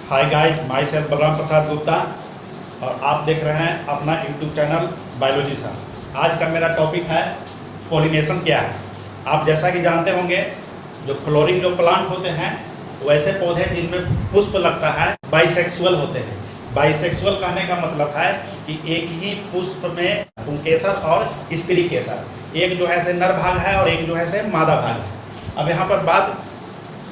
हाय guys, myself Balram Prasad Gupta और आप देख रहे हैं अपना यूट्यूब चैनल बायोलॉजी सर। आज का मेरा टॉपिक है पॉलिनेशन क्या है। आप जैसा कि जानते होंगे, जो फ्लोरिंग जो प्लांट होते हैं वैसे पौधे जिनमें पुष्प लगता है बाइसेक्सुअल होते हैं। बाइसेक्सुअल कहने का मतलब है कि एक ही पुष्प में पुंकेसर और स्त्री केसर, एक जो है से नर भाग है और एक जो है से मादा भाग है। अब यहाँ पर बात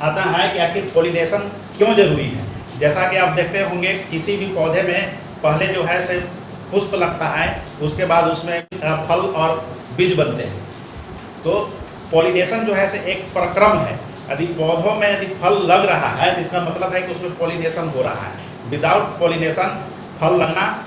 आता है कि आखिर पॉलिनेशन क्यों जरूरी है। जैसा कि आप देखते होंगे, किसी भी पौधे में पहले जो है से पुष्प लगता है, उसके बाद उसमें फल और बीज बनते हैं। तो पॉलिनेशन जो है से एक प्रक्रम है। यदि पौधों में यदि फल लग रहा है तो इसका मतलब है कि उसमें पॉलिनेशन हो रहा है। विदाउट पॉलिनेशन फल लगना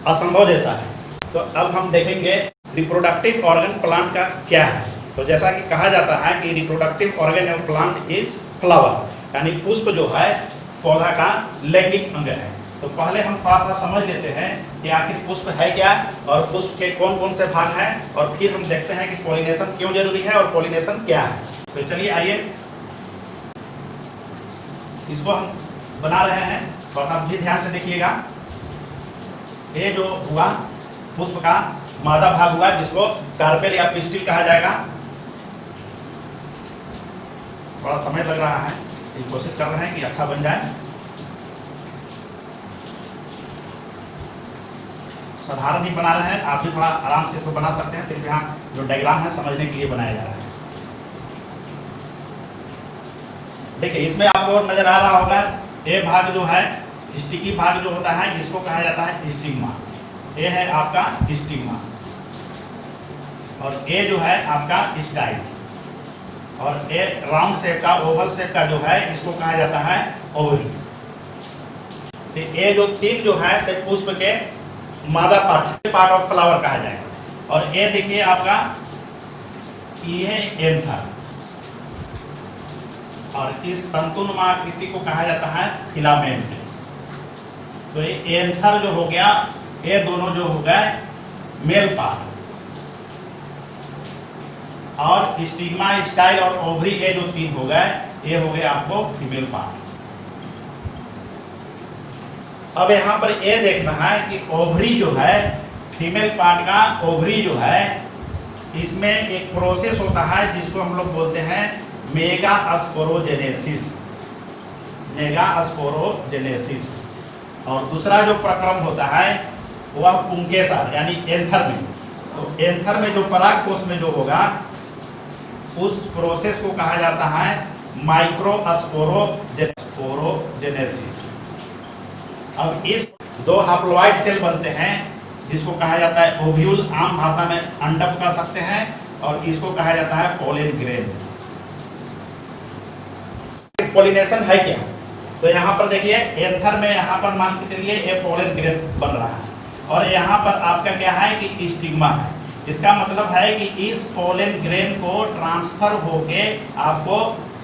असंभव जैसा है। तो अब हम देखेंगे रिप्रोडक्टिव ऑर्गन प्लांट का क्या है। तो जैसा कि कहा जाता है कि reproductive organ of plant is flower, यानी पुष्प जो है पौधा का लैंगिक अंग है। तो पहले हम थोड़ा सा समझ लेते हैं कि आखिर पुष्प है क्या और पुष्प के कौन कौन से भाग हैं, और फिर हम देखते हैं कि पॉलिनेशन क्यों जरूरी है और पॉलिनेशन क्या है। तो चलिए आइए इसको हम बना रहे हैं और आप भी ध्यान से देखिएगा। ये जो हुआ पुष्प का मादा भाग हुआ, जिसको कार्पेल या पिस्टिल कहा जाएगा। थोड़ा समय लग रहा है, कोशिश कर रहे हैं कि अच्छा बन जाए। साधारण ही बना रहे हैं, आप भी थोड़ा आराम से इसको बना सकते हैं। सिर्फ यहाँ जो डायग्राम है समझने के लिए बनाया जा रहा है। देखिए, इसमें आपको नजर आ रहा होगा, ये भाग जो है स्टिकी भाग जो होता है, इसको कहा जाता है स्टिग्मा। ये है आपका स्टिग्मा और ये जो है आपका स्टाइल, और ये राउंड शेप का ओवल शेप का जो है इसको कहा जाता है ओवरी। तो ये जो तीन जो है से पुष्प के मादा पार्ट ऑफ फ्लावर कहा जाएगा। और ये देखिए आपका ये है एंथर, और इस तंतुनुमा आकृति को कहा जाता है फिलामेंट। तो ये एंथर जो हो गया, ये दोनों जो हो गए मेल पार्ट, और स्टिग्मा, स्टाइल और ओवरी ये जो तीन हो गए, ये हो गए आपको फीमेल पार्ट। अब यहाँ पर ये देखना है कि ओवरी जो है फीमेल पार्ट का, ओवरी जो है इसमें एक प्रोसेस होता है जिसको हम लोग बोलते हैं मेगास्पोरोजेनेसिस। मेगास्पोरोजेनेसिस। और दूसरा जो प्रक्रम होता है वह पुंकेसर यानी एंथर में। तो एंथर में जो परागकोश में जो होगा उस प्रोसेस को कहा जाता है माइक्रोस्पोरोजेनेसिस। अब इस दो हैप्लॉइड सेल बनते हैं जिसको कहा जाता है ओव्यूल, आम भाषा में अंडक कह सकते हैं, और इसको कहा जाता है पोलन ग्रेन। पॉलिनेशन है क्या? तो यहाँ पर देखिए, एंथर में यहाँ पर मान के चलिए ये पोलन ग्रेन बन रहा है, और यहाँ पर आपका क्या है कि स्टिग्मा है। इसका मतलब है कि इस पोलन ग्रेन को ट्रांसफर होके आपको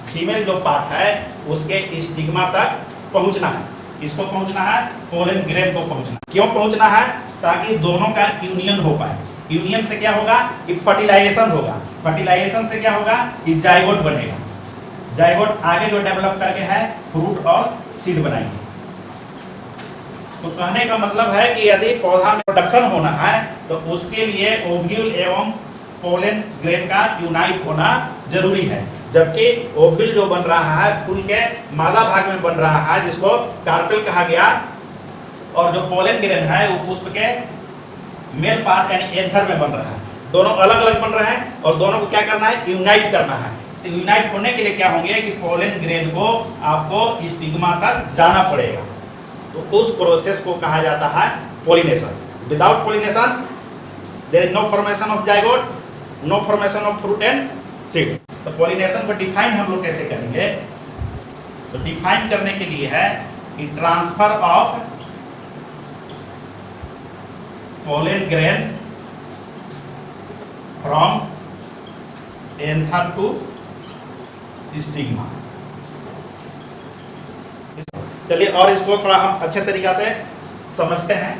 फीमेल जो पार्ट है उसके स्टिग्मा तक पहुंचना है। इसको पहुंचना है, पोलन ग्रेन को पहुंचना। क्यों पहुंचना है? ताकि दोनों का यूनियन हो पाए। यूनियन से क्या होगा कि फर्टिलाइजेशन होगा। फर्टिलाइजेशन से क्या होगा कि जाइगोट बनेगा। जाइगोट आगे जो डेवलप करके है फ्रूट और सीड बनाएंगे। तो कहने का मतलब है कि यदि पौधा में प्रोडक्शन होना है तो उसके लिए ओव्यूल एवं पोलन ग्रेन का यूनाइट होना जरूरी है। जबकि ओव्यूल जो बन रहा है फूल के मादा भाग में बन रहा है, जिसको कार्पेल कहा गया, और जो पोलन ग्रेन है वो पुष्प के मेल पार्ट यानी एंथर में बन रहा है। दोनों अलग अलग बन रहे हैं और दोनों को क्या करना है, यूनाइट करना है। तो यूनाइट होने के लिए क्या होंगे कि पोलन ग्रेन को आपको स्टिग्मा तक जाना पड़ेगा। तो उस प्रोसेस को कहा जाता है pollination. Without pollination there is no formation of zygote, no formation of fruit and seed. तो पॉलिनेशन को डिफाइन हम लोग कैसे करेंगे? तो डिफाइन करने के लिए है कि transfer of pollen grain from anther to stigma. चलिए और इसको थोड़ा हम अच्छे तरीका से समझते हैं।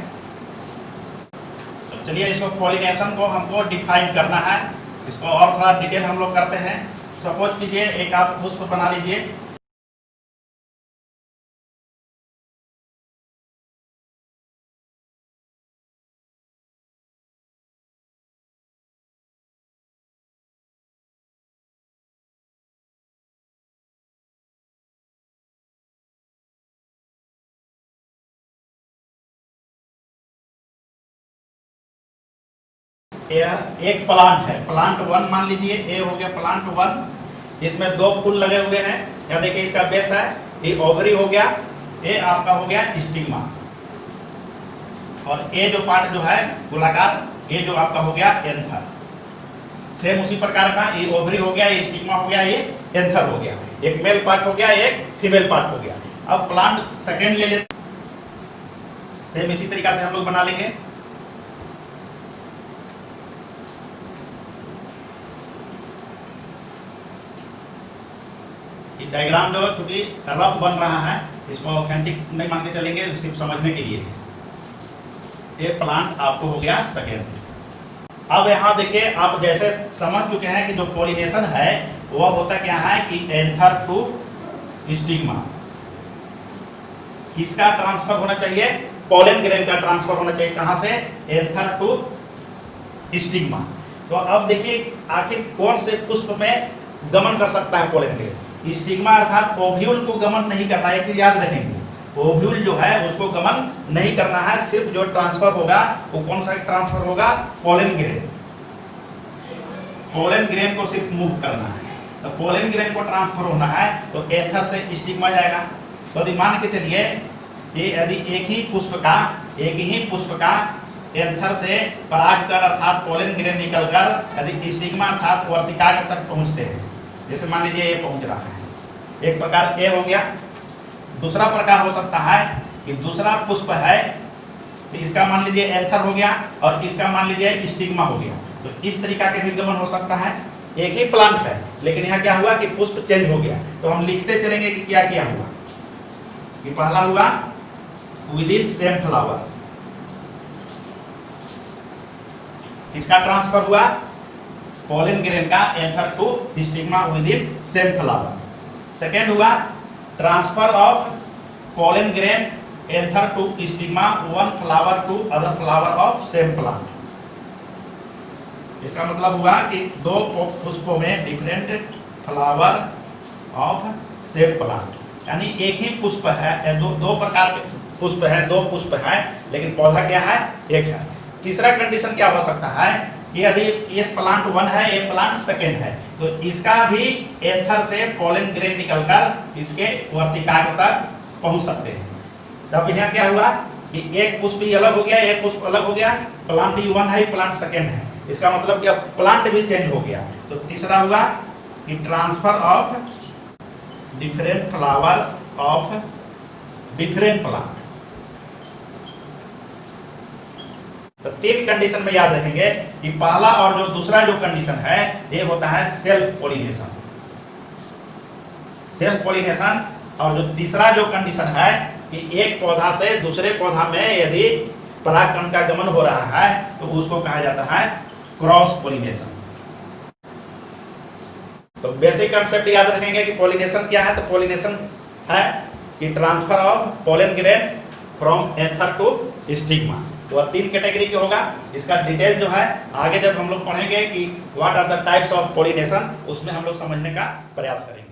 तो चलिए इसको पॉलिनेशन को हमको डिफाइन करना है, इसको और थोड़ा डिटेल हम लोग करते हैं। सपोज कीजिए एक आप पुष्प बना लीजिए, एक प्लांट है, प्लांट 1 मान लीजिए, ए हो गया प्लांट 1, इसमें 2 फूल लगे हुए हैं। यहाँ देखिए इसका बेस है, ये ओवरी हो गया, ये आपका हो गया स्टिग्मा, और ये जो पार्ट जो है गोलाकार, ये जो आपका हो गया एंथर। सेम उसी प्रकार का, ये ओवरी हो गया, ये स्टिग्मा हो गया, ये एंथर हो गया। एक मेल पार्ट हो गया, एक फीमेल पार्ट हो गया। अब प्लांट सेकेंड ले लेते, सेम इसी तरीका से हम लोग बना लेंगे। ये डायग्राम जो चूंकि रफ बन रहा है, इसको ऑथेंटिक नहीं मान के चलेंगे, सिर्फ समझने के लिए। ये प्लांट आपको हो गया सेकेंड। अब यहाँ देखिए, आप जैसे समझ चुके हैं कि जो पॉलिनेशन है वह होता क्या है कि एंथर टू स्टिग्मा। किसका ट्रांसफर होना चाहिए? पोलन ग्रेन का ट्रांसफर होना चाहिए। कहां से? Anther to stigma. तो अब देखिए आखिर कौन से पुष्प में गमन कर सकता है पोलन ग्रेन? स्टिग्मा अर्थात ओव्यूल को गमन नहीं करना है, एक याद रखेंगे। ओव्यूल जो है उसको गमन नहीं करना है, सिर्फ जो ट्रांसफर होगा वो कौन सा ट्रांसफर होगा? Pollen grain. पोलन ग्रेन को सिर्फ मूव करना है। तो पोलन ग्रेन को ट्रांसफर होना है तो एंथर से स्टिग्मा जाएगा। तो यदि मान के चलिए ये यदि एक ही पुष्प का एंथर से परागकण अर्थात पोलन ग्रेन निकलकर यदि स्टिग्मा अर्थात वर्तिकाग्र तक पहुंचते हैं, जैसे मान लीजिए ये पहुंच रहा है, एक प्रकार ए हो गया। दूसरा प्रकार हो सकता है कि दूसरा पुष्प है, तो इसका मान लीजिए एंथर हो गया और इसका मान लीजिए स्टिग्मा हो गया। तो इस तरीका के भी गमन हो सकता है। एक ही प्लांट है लेकिन यहाँ क्या हुआ कि पुष्प चेंज हो गया। तो हम लिखते चलेंगे कि क्या क्या हुआ। कि पहला हुआ विद इन सेम फ्लावर, किसका ट्रांसफर हुआ? पोलन ग्रेन का anther to stigma within same flower. Second हुआ transfer of pollen grain anther to stigma one flower to other flower of same plant. इसका मतलब हुआ कि 2 पुष्पों में different flower of same plant, यानी एक ही पुष्प है, दो प्रकार के पुष्प है, 2 पुष्प है लेकिन पौधा क्या है? एक है। तीसरा कंडीशन क्या हो सकता है कि यदि इस प्लांट 1 है, ये प्लांट सेकेंड है, तो इसका भी एंथर से पोलन ग्रेन निकलकर इसके वर्तिकाग्र तक पहुंच सकते हैं। तब यहाँ क्या हुआ कि एक पुष्प ही अलग हो गया, एक पुष्प अलग हो गया, प्लांट 1 है, प्लांट सेकेंड है। इसका मतलब क्या? प्लांट भी चेंज हो गया। तो तीसरा हुआ कि transfer of different flower of different plant. तो 3 कंडीशन में याद रखेंगे कि पहला और जो दूसरा जो कंडीशन है ये होता है सेल्फ पॉलिनेशन। Self pollination. और जो तीसरा जो कंडीशन है कि एक पौधा से दूसरे पौधा में यदि परागकण का गमन हो रहा है तो उसको कहा जाता है क्रॉस पॉलिनेशन। तो बेसिक कंसेप्ट याद रखेंगे कि पॉलिनेशन क्या है। तो पॉलिनेशन है कि transfer of pollen grain from anther to stigma. तो 3 कैटेगरी के होगा। इसका डिटेल जो है आगे जब हम लोग पढ़ेंगे कि what are the types of pollination, उसमें हम लोग समझने का प्रयास करेंगे।